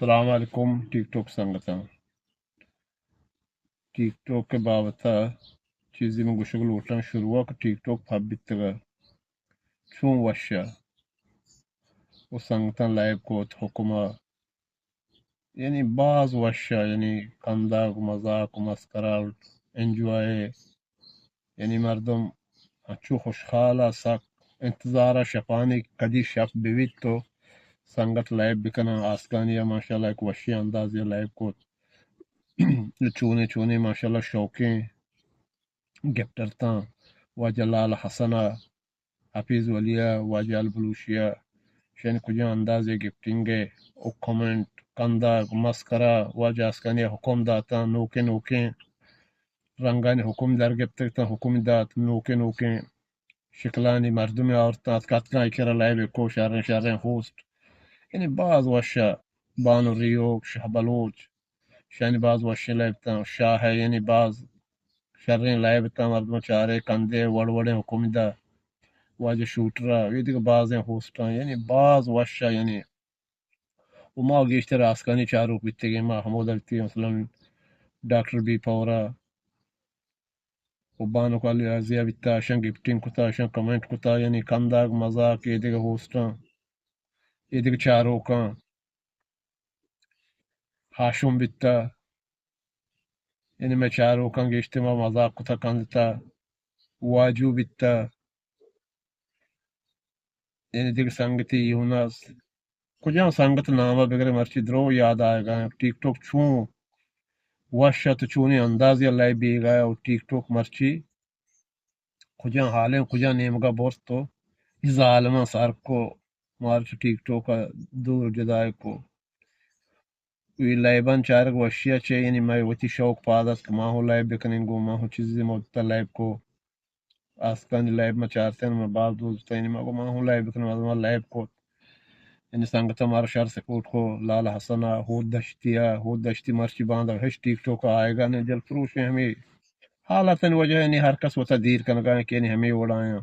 السلام علیکم ٹک ٹاک سنگتا ٹک ٹاک کے بابتا چیزی میں گشگل اوٹان شروع کا ٹک ٹاک پھبتگا چون وشا و سنگتا لائب کوت حکمہ یعنی بعض وشا یعنی کنداغ مذاق مسکرہ انجوائے یعنی مردم اچھو خوشحالہ سک انتظارہ شپانی کدی شپ بیویت تو سنگت لائب بکنا آسکانیہ ماشاء اللہ ایک وشی اندازی لائب کوت چونے چونے ماشاء اللہ شوقیں گپٹرتاں واجہ لال حسنہ حفیظ ولیہ واجہ البلوشیہ شین کجا اندازے گفٹنگے او کمنٹ کندا مسکرہ واجہ اسکانی حکم داتا نوکے نوکیں رنگانی حکم در گپتگتا حکم دات نوکے نوکیں شکلانی مردمی عورتاں کتکاں اکرا لائب کو شارن شارن ہوسٹ یعنی بعض وشا بانو ریوک شاہ بلوچ شانی بعض وشا لائبتا شاہ ہے یعنی بعض شریں لائبتا مردم چارے کندے وڑوڑیں حکم دا واجہ شوٹرا یہ دیکھ بعض ہوسٹاں یعنی بعض وشا یعنی وما گیشتر آسکانی چاروک بیتگی ما حمود التی مثلا ڈاکٹر بی پورا وبانو کالی ازیا بیتا شن گفٹنگ کتا شن کمنٹ کتا یعنی کنداگ مزاق یہ دیکھ ہوسٹاں یہ دیکھ چاروکاں ہاشم بیتا یعنی میں چاروکاں گیشتے ما مزاق کتا کندتا واجو بیتا یعنی دیکھ سنگتی یونس کجا سنگت نامہ بغیر مرچی درو یاد آئے گا ٹک ٹاک چون وشا تو چونی اندازی اللہ بھی گا اور ٹک ٹاک مرچی کجا حالیں کجا نیمگا بورس تو اس ظالمہ سار کو مارچ ٹک ٹاک کا دور جدائے کو وی لائبان چارک وشیا چے یعنی میں وتی شوق پادت ما ہو لائب بکنیں گو ما ہو چیزی موتا لائب کو آسکان لائب میں چارتے ہیں میں بعض دوستا یعنی ما ہو لائب بکنیں لائب کو یعنی سنگتا مار شہر سکوٹ کو لال حسنہ ہود دشتی مرچی باندھا ہش ٹک ٹاک آئے گا نے جل فروش ہمیں حالت وجہ یعنی ہر کس ہوتا دیر کنگا کہ یعنی ہمیں اڑائیں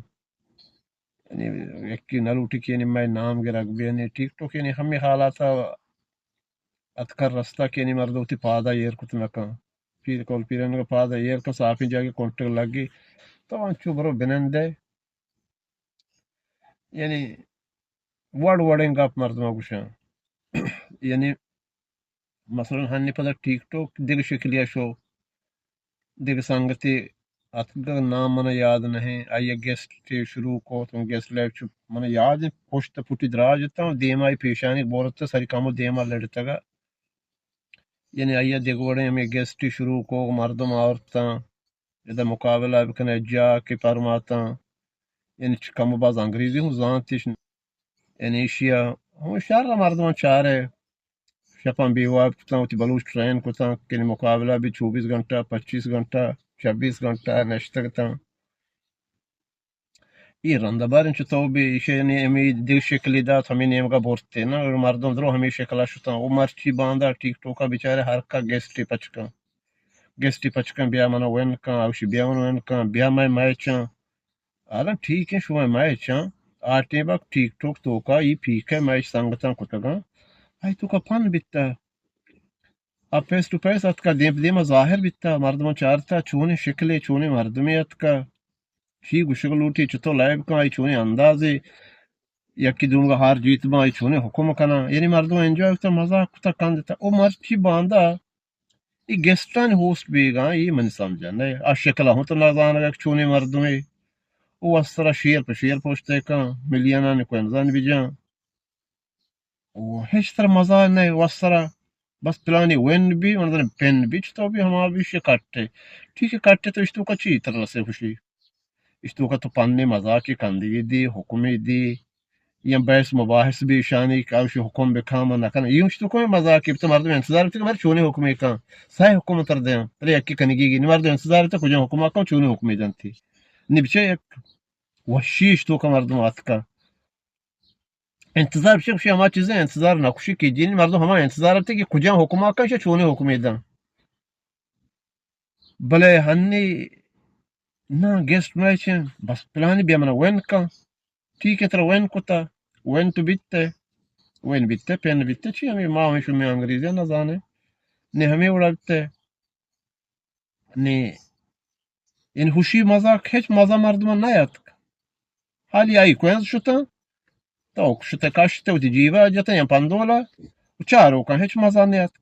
یعنی ایک کی نلوٹی کی یعنی میں نام گرگ بھی یعنی ٹک ٹاک یعنی ہمیں حالات اتکر رستہ کی یعنی مردوتی پادا یہ کت مکان پیر کول پیرن کا پادا یہ کا صافی جاگے کنٹر لگی تو انچو برو بنندے یعنی وڑ وڑیں گا مردمہ گوشاں یعنی مثلا ہنی پتہ ٹک ٹاک دگ شکلیہ شو دگ سنگتی اتگا نام من یاد نہیں آئیے گیسٹ شروع کو تم گیسٹ لائف من یاد پوشت پٹی دراجتا دیما پیشانی بورتا ساری کامو دیما لڑتا گا یعنی آئیے دگ وڑے ہمیں گیسٹ شروع کو مردم عورتاں ادھر مقابلہ بکنے جا کے پرماتا یعنی کم باز انگریزی ہوں زانتش یعنی ایشیا ہوں شہر مردمان چارے شپاں بیواب کتا ہوتی بلوچ ٹرین کتا کہ مقابلہ بھی 24 گھنٹہ 25 گھنٹہ 26 گھنٹہ نشتگتا یہ رندہ بارن چطو بھی یعنی ہمیں دل شکلی دات ہمیں نیمگا بورتے نا مردم درو ہمیں شکلہ شتا وہ مرچی باندھا ٹک ٹوکا بیچارے ہر کا گیسٹی پچکا بیا منا وین کان اوشی بیا من وین کان بیا میں چاں آلان ٹھیک ہے شو میں چاں آٹے باک ٹک ٹوک توکا یہ پھیک ہے میں سنگتاں کتگا آئی تو کا پن بیتا اب فیس ٹو فیس ات کا دیما ظاہر بیتا مردمان چارتا چونے شکلے چونے مردمیت کا شی گشگلوٹی چتو لائب کا آئی چونے اندازے یکی دونگا ہار جیت با آئی چونے حکم کنا یعنی مردمان انجوائے کتا مزا کتا کندتا او مرچی باندھا یہ گیسٹان ہوسٹ بھی گا یہ من سمجھا نہیں شکلہ ہوں تو نازانا گا چونے مردمے او اسرا شیر پہ شیر پوچھتے کان ملیانا نے کوئی نزان بھی جان او ہیچ طرح مزا نہیں وسرا بس پلانی وین بھی ونزن پین بھی تو بھی ہما بھی کٹے ٹھیک ہے کٹے تو اشتو کا چی طرح سے خوشی اشتو کا تو پننے مزا کی کندگی دی حکمی دی یا بیس مباحث بھی شانی کاوشی حکم بکھاما نکن یہ اشتو کو مزا کی تو مردم انتظار بھی مر چونے حکمی کان سائے حکم تر دیں تلے یکی کنگی گی مردم انتظار تو کجا حکم کان چونے حکمی دن تھی نبچے ایک وحشی اشتو کا مردم آت کا انتظار بشي بشي ما چیزیں انتظار نقشی کی جین مردم ہما انتظار تے کہ کجا حکما کا چونے حکم دن بلے ہنی نا گیسٹ میچن بس پلانی بھی منا وین کا ٹھیک ہے ترا وین کتا وین تو بیتے وين bitte pen bitte چی همی ما همی شمی انگریزی نزانه نه همی وڑا bitte نه این هوشی مزا هیچ مزا مردم نیاد حالی ای کوینز شتا تو شتا کاشته و تجیبه جتا یم پندولا و چارو کن هیچ مزا نیاد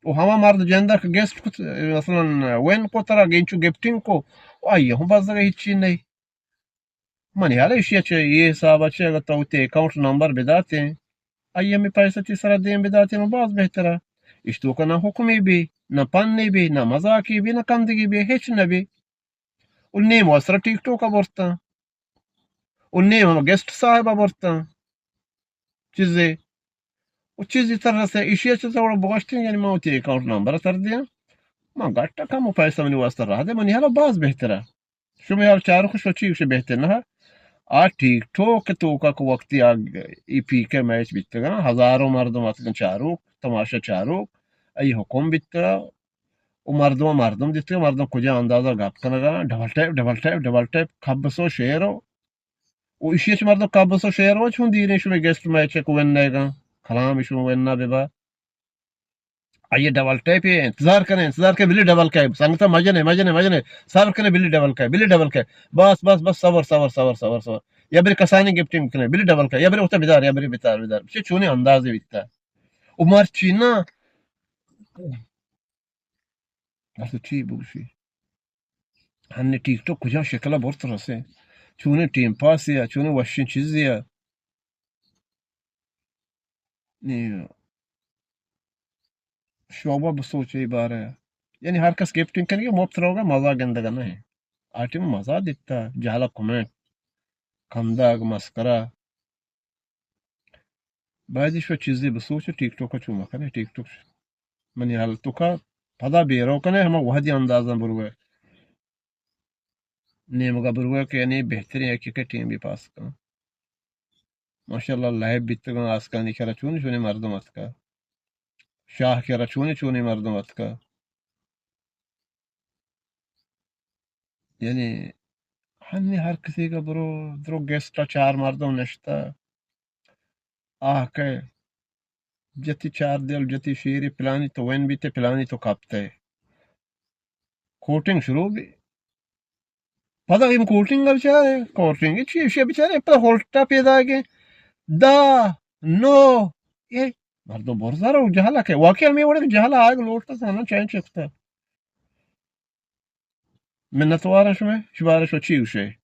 و همه مرد جنده که گست کت مثلا وين قطرا گینچو گپتین کو و ایه هم باز دیگه هیچی نی منی حالا اشیا چه یه حسابه چه اگر تو تی اکاؤنٹ نمبر بداتے ایه می پیسه تی سر دیم بداتے نو باز بهتره اشتو که نه حکمی بی نه پنی بی نه مزاکی بی نه کندگی بی هیچ نبی و نیم واسره ٹیک ٹوک برتا و نیم گست صاحب برتا چیزی و چیزی تر سے اشیا چه تو بغشتین یعنی ما تی اکاؤنٹ نمبر تر دیم ما گاٹا کم پیسه منی واسطه راه ده منی حالا باز بهتره شو می حال چارو خوش چی وش بهتر نه آ ٹیک ٹوک تو کا وقتی ای پی کے میچ بیتگا ہزاروں مردم اتگن چارو تماشا چارو ای حکم بیتگا و مردم دیتے مردم کجا اندازہ گپ کنگا ڈبل ٹیپ کبسو شیرو و اشیچ مردم کبسو شیرو چون دیرین شو گیسٹ میچ کو وننگا کلام شو وننا ببا آئیے ڈبل ٹیپ یہ انتظار کریں بلی ڈبل کے سنگتا مجنے صبر کریں بلی ڈبل کے بس صبر یا بری کسانی گفٹنگ کریں بلی ڈبل کے یا بری ہوتا بیدار یا بری بیدار بچے چونے اندازے بیتا عمر چینا بس چی بوشی ہن ٹیک ٹوک کجا شکلا بورت رسے چونے ٹیم پاس یا چونے وشن چیز یا شعبہ بسوچے بارے یعنی ہر کس گفٹنگ کریں گے مفت رہوگا مزہ گندگا نہیں آٹی میں مزہ دیتا جہلا کمنٹ کنداگ مسکرہ بعضی شو چیزی بسوچه ٹیک ٹوک چو مکنه ٹیک ٹوک منی حال تو کا پدا بیرو کنه ہما وحدی اندازن بروه نیمگا بروه که یعنی بہترین ایکی که ٹیم بھی پاس کن ماشاءاللہ لائب بیتگن آسکانی کرا چونی چونی مردم اتکا شاہ کرا چونی مردم اتکا یعنی ہنی ہر کسی کا برو درو گیسٹا چار مردم نشتا آہ که جتی چار دل جتی شیری پلانی تو وین بیتے پلانی تو کپتے کوٹنگ شروع بھی پدا این کوٹنگ بیچاره کوٹنگ چی بیچاره پدا هولتا پیدا که دا نو ای مردم برزاره و جهلا که واقعا میوره که جهلا آگ لوٹتا سانا چین چکتا منتوارش میں شبارش و چی وشه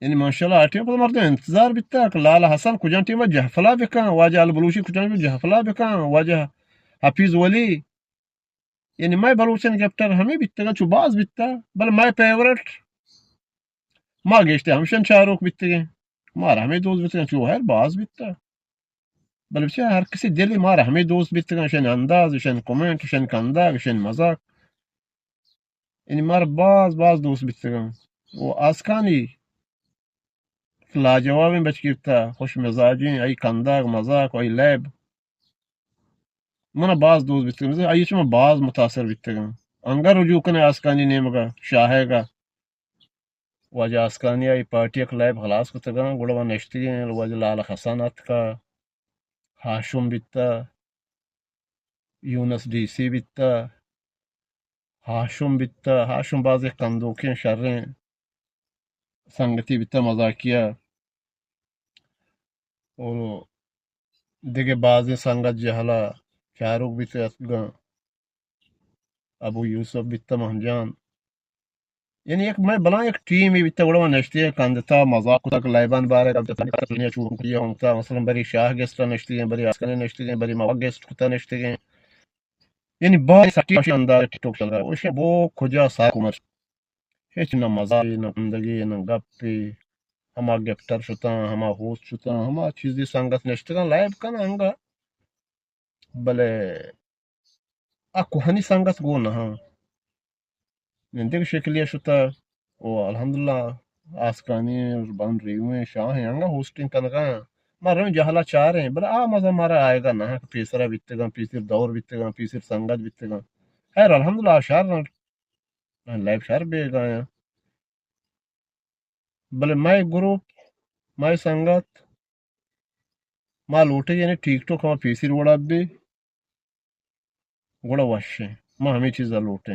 یعنی ماشاءالله آتیم پدا مردم انتظار بیتا که لالا حسن کجان تیمه جهفلا بکن واجه البلوشی کجان جهفلا بکن واجه حفیظ ولی یعنی مای بلوچن گپتر ہمیں بیتگا چو باز بیتا بل مای فیورٹ ما گشتے ہمشن چاروک بیتگا مارا ہمیں دوست بیتگا چو ہے باز بیتا بل بچه هر کسی دلی مارا ہمیں دوست بیتگا شن انداز شن کومنٹ شن کنداگ شن مزاق یعنی مارا باز دوست بیتگا و آسکانی لاجوابی بچ گرتا خوش مزاجین ای کنداگ مزاق ای لیب منا باز دوست بیتگا ای چما باز متاثر بیتگا انگر رجوع کنے آسکانی نیمگا شاہے گا واجہ آسکانیہ ای پارٹی اک لائب خلاص کتگا گوڑا نشتگین واجہ لالا حسانات کا ہاشم بیتا یونس ڈی سی بیتا ہاشم باز ایک کندوکیں شریں سنگتی بیتا مزاکیہ اور دیگه بازی سنگت جہلا شاروق بیتا اتگا ابو یوسف بیتا مہنجان یعنی ایک میں بنا ایک ٹیم ہی بیتا گوڑا نشتی ہے کندتا مزاق تک لائبان بارے مثلا بری شاہ گستا نشتی ہیں بری آسکانی نشتی ہیں بری مواق گسٹ کتا نشتی ہیں یعنی بہت سٹی انداز ٹک ٹوک چل رہا ہے وہ وہ کھجا سا کمر ہیچ نہ مزاقی نہ زندگی نہ گپی ہما گپٹر شتا ہما ہوست شتا ہما چیزی سنگت نشتگان لائب کنا ہنگا بلے اکو ہنی سنگت گو نہ ہاں نندگ شکلیہ شتا و الحمدللہ آسکانی بان ریویں شاہ ہیں ہنگا ہوسٹنگ کنگا مارا جہلا چاہ رہے ہیں بلے مزا مارا آئے گا نہ پیسرا بیتگا پیسر دور بیتگا پیسر سنگت بیتگا خیر الحمدللہ شہر لائف شہر بے گایا بلے مائی گروپ مائی سنگت ما لوٹه یعنی ٹیک ٹاک ما پیسیر وڑا بے گوڑا واشے ما همه چیزا لوٹه